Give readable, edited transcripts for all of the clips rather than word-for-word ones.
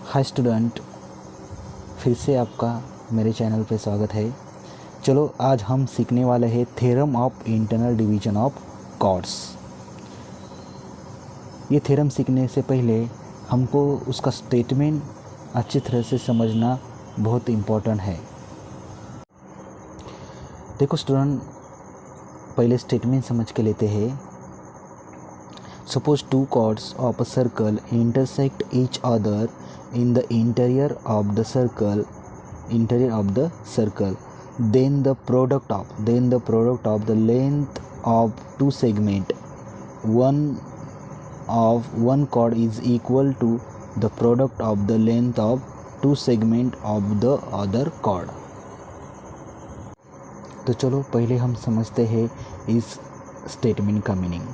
Hi student, फिर से आपका मेरे चैनल पे स्वागत है। चलो आज हम सीखने वाले हैं theorem of internal division of chords. ये थ्योरम सीखने से पहले हमको उसका स्टेटमेंट अच्छी तरह से समझना बहुत इम्पोर्टेंट है। देखो स्टूडेंट, पहले स्टेटमेंट समझ के लेते हैं। Suppose two chords of a circle intersect each other in the interior of the circle. Then the product of the length of two segment one chord is equal to the product of the length of two segment of the other chord. तो चलो पहले हम समझते हैं इस statement का meaning.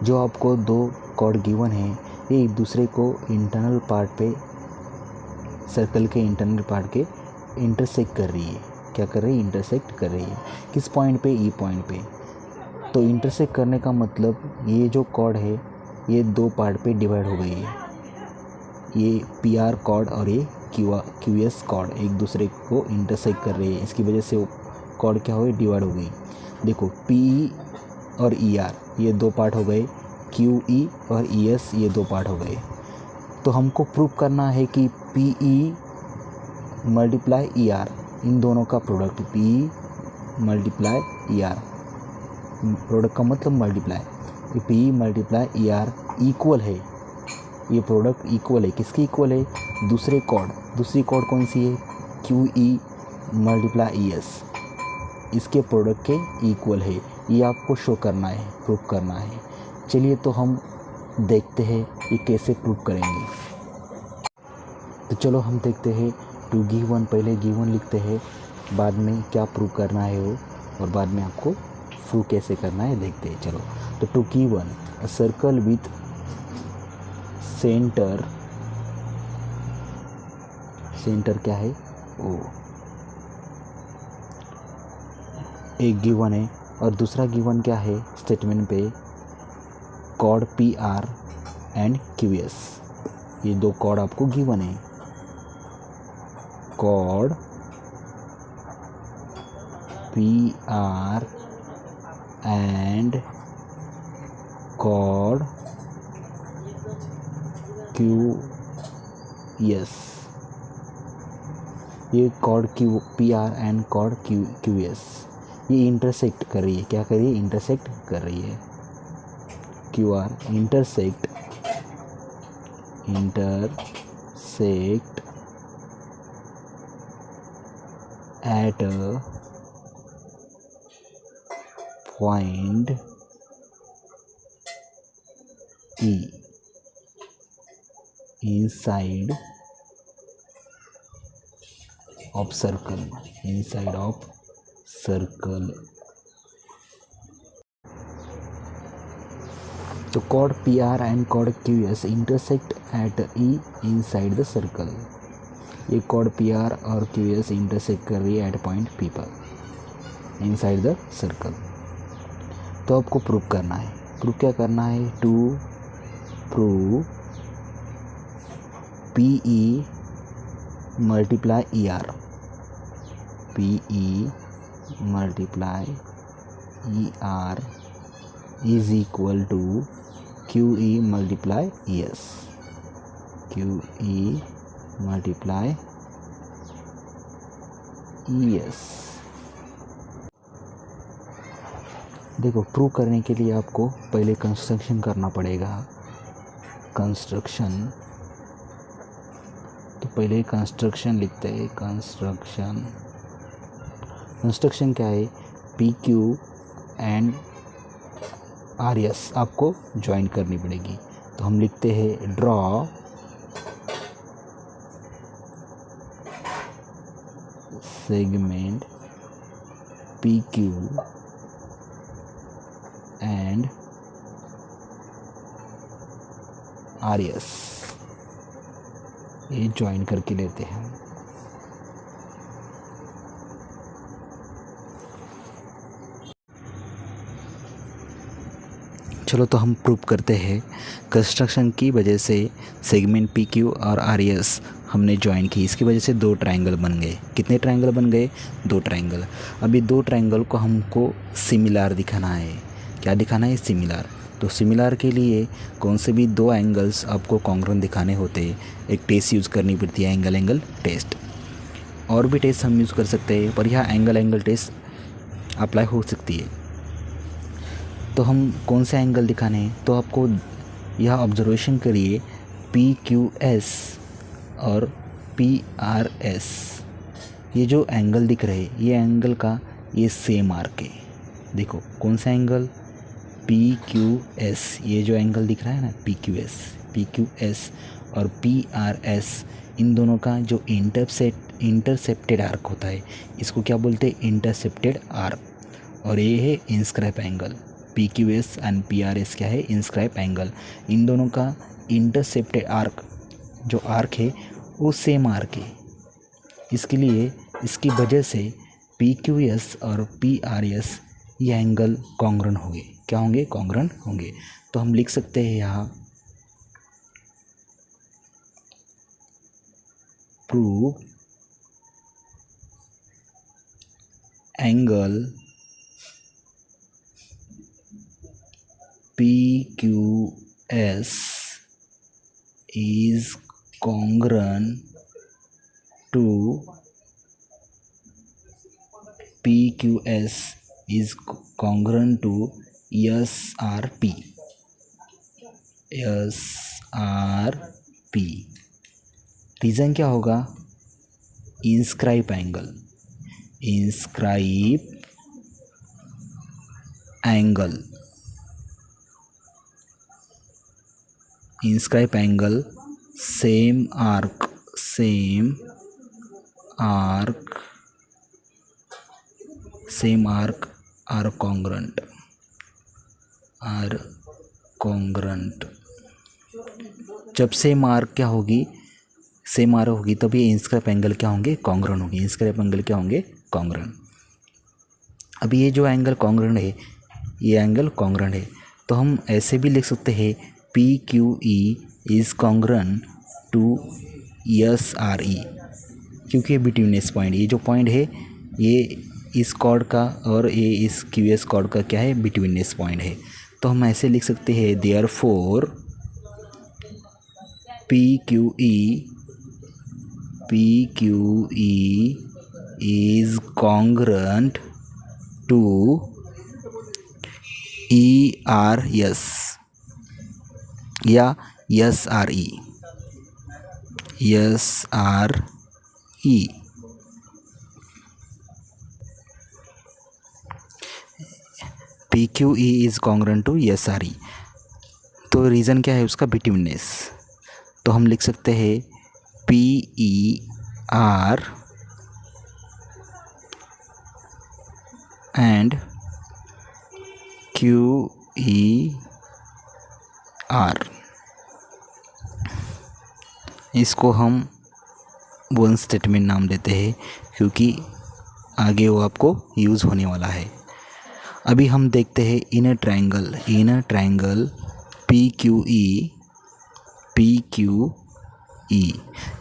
जो आपको दो कॉर्ड गिवन है, ये एक दूसरे को इंटरनल पार्ट पे, सर्कल के इंटरनल पार्ट के इंटरसेक्ट कर रही है। क्या कर रही है? इंटरसेक्ट कर रही है। किस पॉइंट पे? ई पॉइंट पे। तो इंटरसेक्ट करने का मतलब ये जो कॉर्ड है ये दो पार्ट पे डिवाइड हो गई है। ये पी आर कॉर्ड और ये क्यू एस कॉर्ड एक दूसरे को इंटरसेक्ट कर रही है। इसकी वजह से वो कॉर्ड क्या हो गई? डिवाइड हो गई। देखो, पी और ई आर ये दो पार्ट हो गए, क्यू ई और ई एस ये दो पार्ट हो गए। तो हमको प्रूव करना है कि P E multiply E R, इन दोनों का product, P E multiply E R, product का मतलब multiply, P E multiply E R equal है। ये प्रोडक्ट इक्वल है, किसके इक्वल है? दूसरी कॉर्ड कौन सी है? Q E multiply E S, इसके प्रोडक्ट के इक्वल है। ये आपको शो करना है, प्रूव करना है। चलिए तो हम देखते हैं ये कैसे प्रूव करेंगे। तो चलो हम देखते हैं। टू गिवन, पहले गिवन लिखते हैं, बाद में क्या प्रूव करना है वो, और बाद में आपको प्रूव कैसे करना है देखते हैं। चलो तो to given a circle with centre क्या है? ओ, एक गिवन है और दूसरा गिवन क्या है स्टेटमेंट पे? Chord P R and Q S. ये दो कॉर्ड आपको गिवन है, chord P R and chord Q S. ये chord Q P R and chord Q S ये इंटरसेक्ट कर रही है। क्या कर रही है? इंटरसेक्ट कर रही है। Q R intersect at a point E inside of circle, तो chord P R and chord Q S intersect at E inside the circle. ये कॉर्ड पी आर और क्यू एस इंटरसेक्ट कर रही है एट पॉइंट पी पर, inside the circle. तो आपको prove करना है। प्रूव क्या करना है? To prove P E multiply E R, P E multiply E R is equal to Q E multiply E S, Q E multiply E S. देखो, prove करने के लिए आपको पहले कंस्ट्रक्शन करना पड़ेगा। कंस्ट्रक्शन, तो पहले कंस्ट्रक्शन लिखते हैं। कंस्ट्रक्शन क्या है? P Q and R S आपको ज्वाइन करनी पड़ेगी। तो हम लिखते हैं draw segment P Q and R S, ये ज्वाइन करके लेते हैं। चलो तो हम प्रूव करते हैं। कंस्ट्रक्शन की वजह से सेगमेंट पी क्यू और आर एस हमने ज्वाइन की, इसकी वजह से दो ट्रायंगल बन गए। कितने ट्रायंगल बन गए? दो ट्रायंगल। अभी दो ट्रायंगल को हमको सिमिलर दिखाना है। क्या दिखाना है? सिमिलर। तो सिमिलर के लिए कौन से भी दो एंगल्स आपको कॉन्ग्रुएंट दिखाने होते हैं, एक टेस्ट यूज़ करनी पड़ती है, एंगल टेस्ट। और भी टेस्ट हम यूज़ कर सकते हैं, पर यह एंगल टेस्ट अप्लाई हो सकती है। तो हम कौन से एंगल दिखाने हैं? तो आपको यह ऑब्जर्वेशन करिए, पी क्यू एस और पी आर एस, ये जो एंगल दिख रहे हैं, ये एंगल का ये सेम आर्क है। देखो कौन सा एंगल? पी क्यू एस, ये जो एंगल दिख रहा है ना, पी क्यू एस और पी आर एस, इन दोनों का जो इंटरसेप्टेड आर्क होता है, इसको क्या बोलते हैं? Intercepted arc. और ये है inscribe angle. P Q S and P R S क्या है? Inscribe angle. इन दोनों का इंटरसेप्टेड आर्क, जो आर्क है वो सेम आर्क है। इसके लिए, इसकी वजह से पी क्यू एस और पी आर एस ये एंगल कॉन्ग्रुएंट होंगे। क्या होंगे? कॉन्ग्रुएंट होंगे। तो हम लिख सकते हैं यहाँ, prove angle PQS is congruent to PQS is congruent to SRP. SRP reason क्या होगा? Inscribe angle. Inscribe angle, inscribe angle, same arc are congruent, जब सेम आर्क क्या होगी? सेम आर्क होगी तब ये इंस्क्राइब एंगल क्या होंगे? कॉन्ग्रुएंट होंगे। इंस्क्राइब एंगल क्या होंगे? कॉन्ग्रुएंट। अभी ये जो एंगल कॉन्ग्रुएंट है, ये एंगल कॉन्ग्रुएंट है, तो हम ऐसे भी लिख सकते हैं, PQE is congruent to SRE, क्योंकि बिटवीनेस पॉइंट, ये जो पॉइंट है ये इस कॉर्ड का और ये इस QS कॉर्ड का क्या है? बिटवीनेस पॉइंट है। तो हम ऐसे लिख सकते हैं, therefore PQE is congruent to ERS या SRE। PQE is congruent to SRE। तो रीज़न क्या है उसका? बिटवीनेस। तो हम लिख सकते हैं PER एंड QER, इसको हम वन स्टेटमेंट नाम देते हैं, क्योंकि आगे वो आपको यूज़ होने वाला है। अभी हम देखते हैं इनर ट्रायंगल PQE,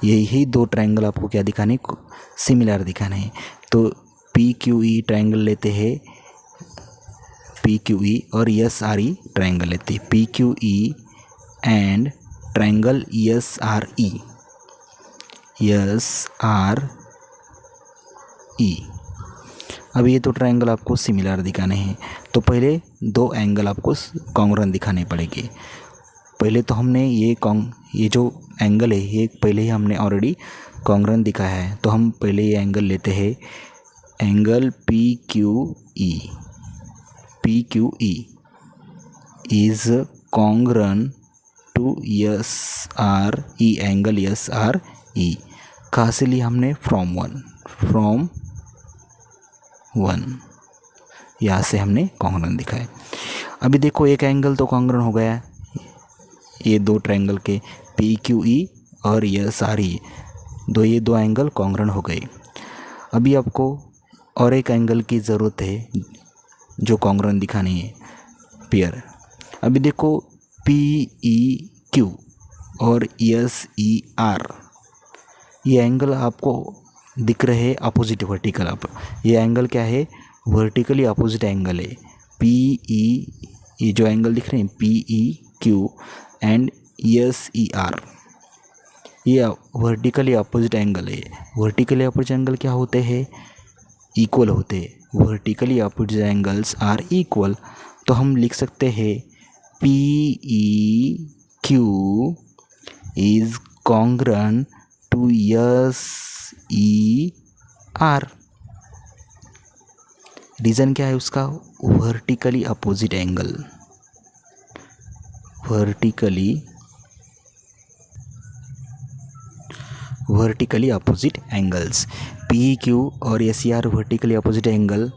यही दो ट्रायंगल आपको क्या दिखाने? सिमिलर दिखाने हैं। तो PQE ट्रायंगल लेते हैं, PQE और SRE ट्रायंगल लेते हैं, PQE एंड ट्रायंगल SRE। अब ये तो ट्रायंगल आपको सिमिलर दिखाने हैं, तो पहले दो एंगल आपको कॉन्ग्रुएंट दिखाने पड़ेंगे। पहले तो हमने ये जो एंगल है ये पहले ही हमने ऑलरेडी कॉन्ग्रुएंट दिखाया है। तो हम पहले ये एंगल लेते हैं, angle PQE is congruent to SRE, angle SRE। कहाँ से लिया हमने? फ्रॉम वन, यहाँ से हमने कॉन्ग्रुएंट दिखाया। अभी देखो एक एंगल तो कॉन्ग्रुएंट हो गया, ये दो ट्रायंगल के PQE और SRE, ये दो एंगल कॉन्ग्रुएंट हो गए। अभी आपको और एक एंगल की ज़रूरत है जो कॉन्ग्रुएंट दिखानी है, पेयर। अभी देखो PEQ और SER, ये एंगल आपको दिख रहे हैं अपोजिट वर्टिकल। आप ये एंगल क्या है, वर्टिकली अपोजिट एंगल है। ये जो एंगल दिख रहे हैं PEQ एंड SER, ये वर्टिकली अपोजिट एंगल है। वर्टिकली अपोजिट एंगल क्या होते हैं, इक्वल होते हैं। Vertically opposite angles are equal. तो हम लिख सकते हैं PEQ is congruent to SER। Reason क्या है उसका, vertically opposite angle. Vertically opposite angles PEQ और SER वर्टिकली अपोजिट एंगल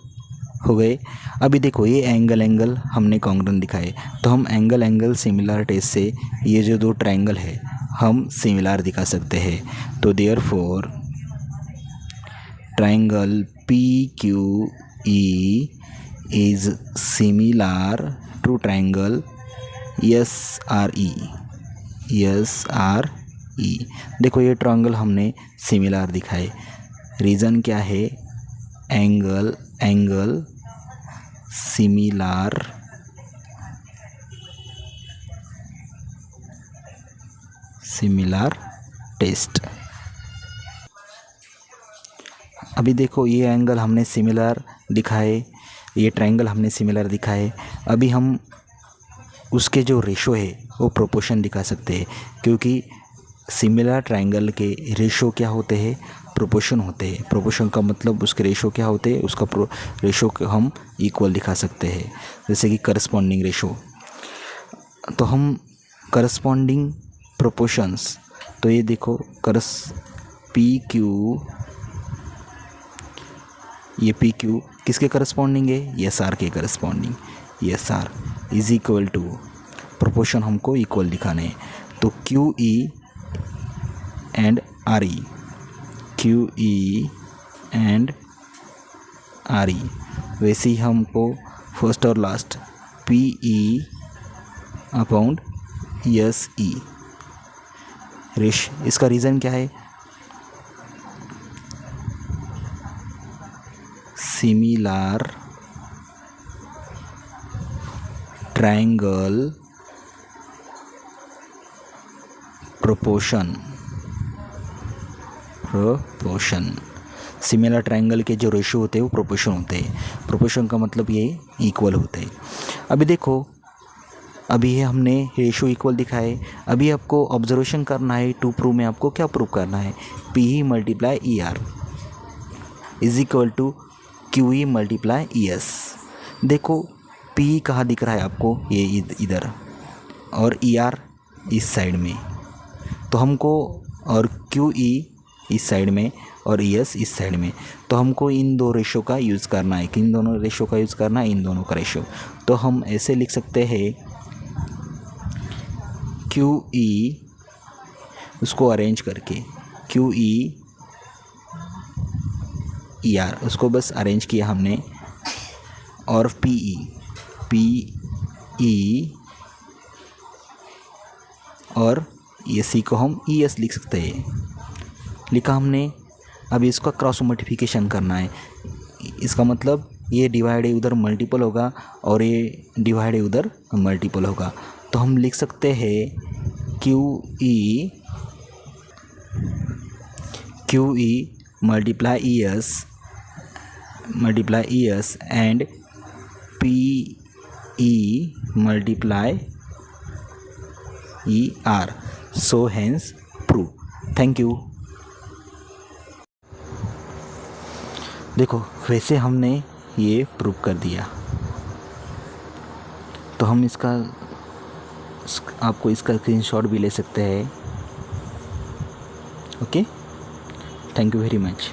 हो गए। अभी देखो ये एंगल हमने कॉन्ग्रुएंट दिखाए, तो हम एंगल सिमिलर टेस्ट से ये जो दो ट्रायंगल है हम सिमिलर दिखा सकते हैं। तो therefore triangle PQE is similar to triangle SRE। देखो ये ट्रायंगल हमने सिमिलर दिखाए। रीज़न क्या है, एंगल सिमिलर टेस्ट। अभी देखो ये एंगल हमने सिमिलर दिखाए, ये ट्रायंगल हमने सिमिलर दिखाए। अभी हम उसके जो रेशो है वो प्रोपोर्शन दिखा सकते हैं, क्योंकि सिमिलर ट्रायंगल के रेशो क्या होते हैं, प्रोपोर्शन होते हैं। प्रोपोर्शन का मतलब उसके रेशो क्या होते हैं, उसका रेशो हम इक्वल दिखा सकते हैं, जैसे कि करस्पॉन्डिंग रेशो। तो हम करस्पॉन्डिंग प्रोपोर्शंस, तो ये देखो PQ, ये PQ किसके करस्पॉन्डिंग है, SR के corresponding. SR is equal to, proportion हमको इक्वल दिखाने हैं, तो QE एंड RE, वैसे ही हमको फर्स्ट और लास्ट PE अपॉन SE। इसका रीज़न क्या है, similar triangle proportion. Similar triangle के जो रेशियो होते हैं वो प्रोपोर्शन होते हैं। प्रोपोर्शन का मतलब ये इक्वल होते हैं। अभी देखो, अभी ये हमने रेशियो इक्वल दिखाए। अभी आपको ऑब्जर्वेशन करना है, टू प्रूव में आपको क्या प्रूव करना है, PE multiply ER is equal to QE multiply ES। देखो PE कहाँ दिख रहा है आपको, ये इधर, और ER इस साइड में, तो हमको, और QE इस साइड में और ES इस साइड में, तो हमको इन दो रेशो का यूज़ करना है। किन दोनों रेशो का यूज़ करना है, इन दोनों का रेशो। तो हम ऐसे लिख सकते हैं QE, उसको अरेंज करके QE ER, उसको बस अरेंज किया हमने, और PE और SE को हम ES लिख सकते हैं, लिखा हमने। अब इसका क्रॉस मल्टीप्लिकेशन करना है, इसका मतलब ये डिवाइड है उधर मल्टीपल होगा और ये डिवाइड है उधर मल्टीपल होगा। तो हम लिख सकते हैं QE multiply ES and PE multiply ER। So hence prove. Thank you. देखो वैसे हमने ये प्रूव कर दिया, तो हम इसका, आपको इसका स्क्रीनशॉट भी ले सकते हैं। Okay, thank you very much.